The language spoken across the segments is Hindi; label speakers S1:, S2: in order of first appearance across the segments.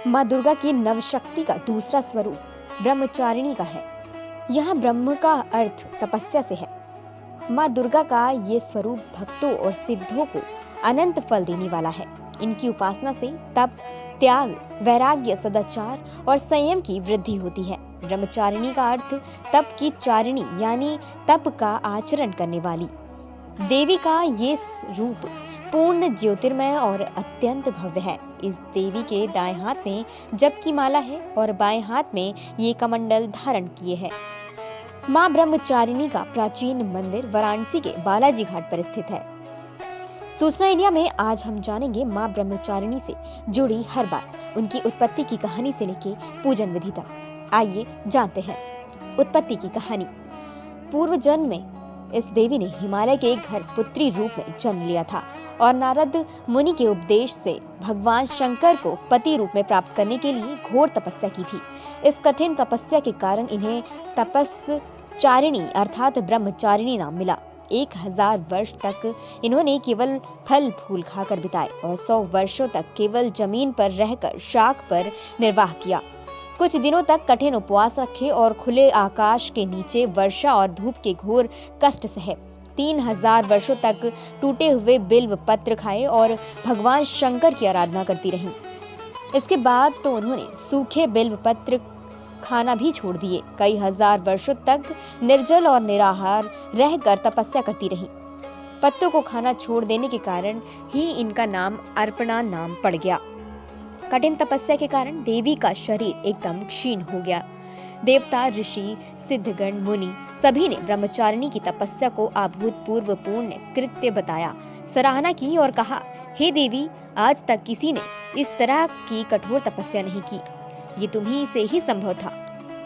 S1: माँ दुर्गा की नवशक्ति का दूसरा स्वरूप ब्रह्मचारिणी का है। यहाँ ब्रह्म का अर्थ तपस्या से है। माँ दुर्गा का ये स्वरूप भक्तों और सिद्धों को अनंत फल देने वाला है। इनकी उपासना से तप, त्याग, वैराग्य, सदाचार और संयम की वृद्धि होती है। ब्रह्मचारिणी का अर्थ तप की चारिणी यानी तप का आचरण करने वाली। देवी का ये रूप पूर्ण ज्योतिर्मय और अत्यंत भव्य है। इस देवी के दाएं हाथ में जप की माला है और बाएं हाथ में ये कमंडल धारण किए है। माँ ब्रह्मचारिणी का प्राचीन मंदिर वाराणसी के बालाजी घाट पर स्थित है। सूचना इंडिया में आज हम जानेंगे माँ ब्रह्मचारिणी से जुड़ी हर बात, उनकी उत्पत्ति की कहानी से लेकर पूजन विधि तक। आइए जानते हैं उत्पत्ति की कहानी। पूर्व जन्म में इस देवी ने हिमालय के घर पुत्री रूप में जन्म लिया था और नारद मुनि के उपदेश से भगवान शंकर को पति रूप में प्राप्त करने के लिए घोर तपस्या की थी। इस कठिन तपस्या के कारण इन्हें तपस्चारिणी अर्थात ब्रह्मचारिणी नाम मिला। 1000 वर्ष तक इन्होंने केवल फल फूल खाकर बिताए और 100 वर्षों तक केवल जमीन पर रहकर शाख पर निर्वाह किया। कुछ दिनों तक कठिन उपवास रखे और खुले आकाश के नीचे वर्षा और धूप के घोर कष्ट सहे। 3000 वर्षों तक टूटे हुए बिल्व पत्र खाए और भगवान शंकर की आराधना करती रहीं। इसके बाद तो उन्होंने सूखे बिल्व पत्र खाना भी छोड़ दिए। कई हजार वर्षों तक निर्जल और निराहार रहकर तपस्या करती रहीं। पत्तों को खाना छोड़ देने के कारण ही इनका नाम अर्पणा नाम पड़ गया। कठिन तपस्या के कारण देवी का शरीर एकदम क्षीण हो गया। देवता, ऋषि, सिद्धगण, मुनि सभी ने ब्रह्मचारिणी की तपस्या को अभूतपूर्व पुण्य कृत्य बताया, सराहना की और कहा, हे देवी, आज तक किसी ने इस तरह की कठोर तपस्या नहीं की। ये तुम्ही से ही संभव था।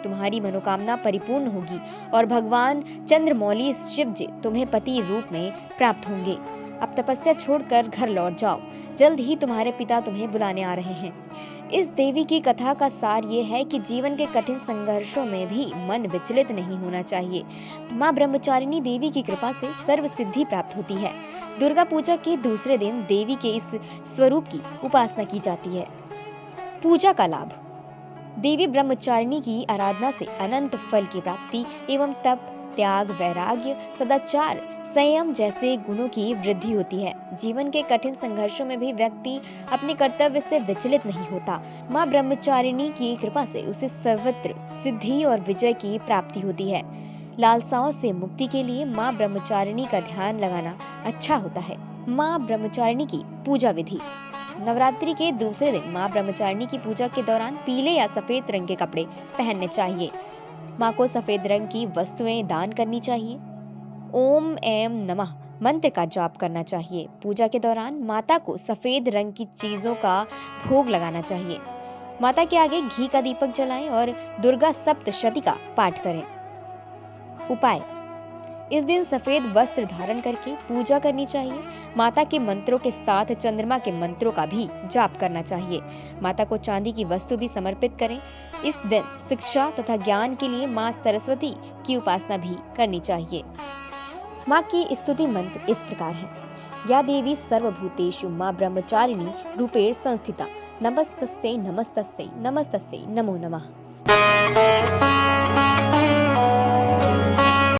S1: तुम्हारी मनोकामना परिपूर्ण होगी और भगवान चंद्रमौली शिव जी तुम्हें पति रूप में प्राप्त होंगे। अब तपस्या छोड़कर घर लौट जाओ, जल्द ही तुम्हारे पिता तुम्हें बुलाने आ रहे हैं। इस देवी की कथा का सार ये है कि जीवन के कठिन संघर्षों में भी मन विचलित नहीं होना चाहिए। माँ ब्रह्मचारिणी देवी की कृपा से सर्व सिद्धि प्राप्त होती है। दुर्गा पूजा के दूसरे दिन देवी के इस स्वरूप की उपासना की जाती है। पूजा का लाभ। देवी ब्रह्मचारिणी की आराधना से अनंत फल की प्राप्ति एवं तप, त्याग, वैराग्य, सदाचार, संयम जैसे गुणों की वृद्धि होती है। जीवन के कठिन संघर्षों में भी व्यक्ति अपने कर्तव्य से विचलित नहीं होता। माँ ब्रह्मचारिणी की कृपा से उसे सर्वत्र सिद्धि और विजय की प्राप्ति होती है। लालसाओं से मुक्ति के लिए माँ ब्रह्मचारिणी का ध्यान लगाना अच्छा होता है। माँ ब्रह्मचारिणी की पूजा विधि। नवरात्रि के दूसरे दिन माँ ब्रह्मचारिणी की पूजा के दौरान पीले या सफेद रंग के कपड़े पहनने चाहिए। माँ को सफेद रंग की वस्तुएं दान करनी चाहिए। ओम ऐं नमः मंत्र का जाप करना चाहिए। पूजा के दौरान माता को सफेद रंग की चीजों का भोग लगाना चाहिए। माता के आगे घी का दीपक जलाएं और दुर्गा सप्तशती का पाठ करें। उपाय। इस दिन सफेद वस्त्र धारण करके पूजा करनी चाहिए। माता के मंत्रों के साथ चंद्रमा के मंत्रों का भी जाप करना चाहिए। माता को चांदी की वस्तु भी समर्पित करें। इस दिन शिक्षा तथा ज्ञान के लिए माँ सरस्वती की उपासना भी करनी चाहिए। माँ की स्तुति मंत्र इस प्रकार है। या देवी सर्वभूतेषु माँ ब्रह्मचारिणी रूपेण संस्थिता, नमस्तस्यै नमस्तस्यै नमस्तस्यै नमो नमः।